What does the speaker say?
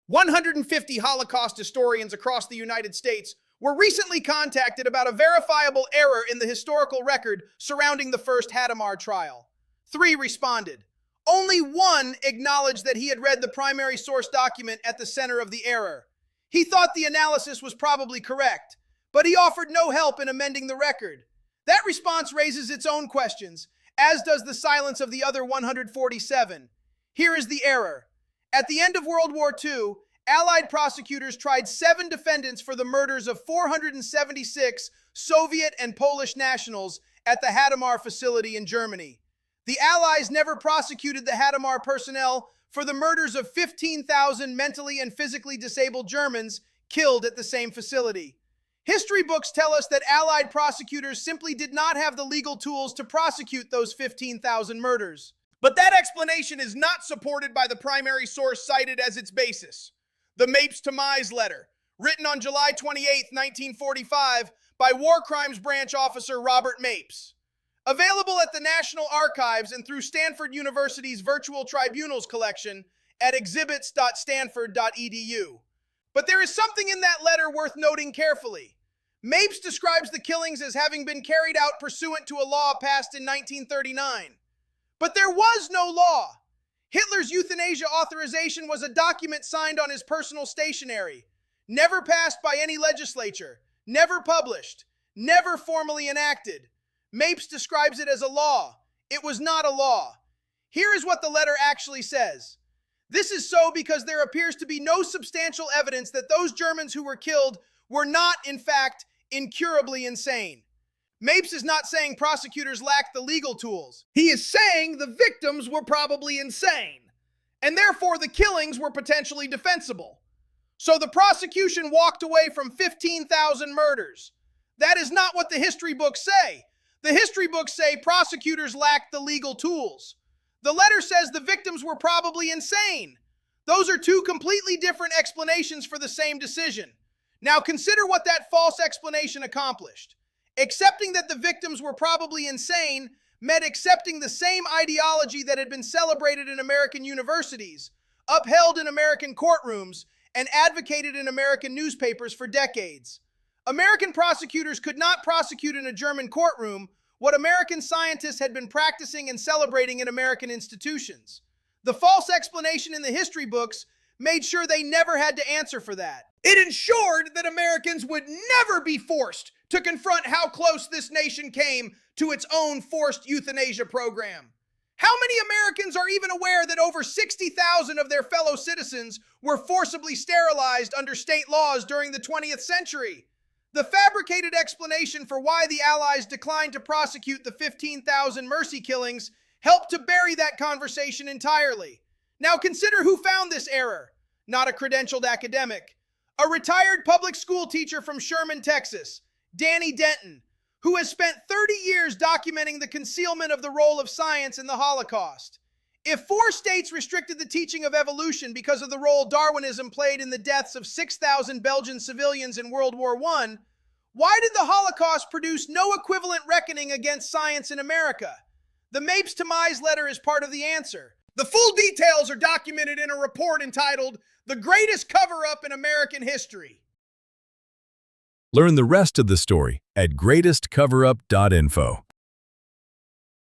150 Holocaust historians across the United States were recently contacted about a verifiable error in the historical record surrounding the First Hadamar Trial. 3 responded. Only 1 acknowledged that he had read the primary source document at the center of the error. He thought the analysis was probably correct, but he offered no help in amending the record. That response raises its own questions, as does the silence of the other 147. Here is the error. At the end of World War II, Allied prosecutors tried 7 defendants for the murders of 476 Soviet and Polish nationals at the Hadamar facility in Germany. The Allies never prosecuted the Hadamar personnel for the murders of 15,000 mentally and physically disabled Germans killed at the same facility. History books tell us that Allied prosecutors simply did not have the legal tools to prosecute those 15,000 murders. But that explanation is not supported by the primary source cited as its basis, the Mapes to Mize letter, written on July 28, 1945, by War Crimes Branch Officer Robert Mapes. Available at the National Archives and through Stanford University's Virtual Tribunals collection at exhibits.stanford.edu. But there is something in that letter worth noting carefully. Mapes describes the killings as having been carried out pursuant to a law passed in 1939. But there was no law. Hitler's euthanasia authorization was a document signed on his personal stationery, never passed by any legislature, never published, never formally enacted. Mapes describes it as a law. It was not a law. Here is what the letter actually says. This is so because there appears to be no substantial evidence that those Germans who were killed were not, in fact, incurably insane. Mapes is not saying prosecutors lacked the legal tools. He is saying the victims were probably insane, and therefore the killings were potentially defensible. So the prosecution walked away from 15,000 murders. That is not what the history books say. The history books say prosecutors lacked the legal tools. The letter says the victims were probably insane. Those are 2 completely different explanations for the same decision. Now consider what that false explanation accomplished. Accepting that the victims were probably insane meant accepting the same ideology that had been celebrated in American universities, upheld in American courtrooms, and advocated in American newspapers for decades. American prosecutors could not prosecute in a German courtroom what American scientists had been practicing and celebrating in American institutions. The false explanation in the history books made sure they never had to answer for that. It ensured that Americans would never be forced to confront how close this nation came to its own forced euthanasia program. How many Americans are even aware that over 60,000 of their fellow citizens were forcibly sterilized under state laws during the 20th century? The fabricated explanation for why the Allies declined to prosecute the 15,000 mercy killings helped to bury that conversation entirely. Now consider who found this error. Not a credentialed academic. A retired public school teacher from Sherman, Texas, Danny Denton, who has spent 30 years documenting the concealment of the role of science in the Holocaust. If 4 states restricted the teaching of evolution because of the role Darwinism played in the deaths of 6,000 Belgian civilians in World War I, why did the Holocaust produce no equivalent reckoning against science in America? The Mapes to Mize letter is part of the answer. The full details are documented in a report entitled "The Greatest Cover-Up in American History." Learn the rest of the story at greatestcoverup.info.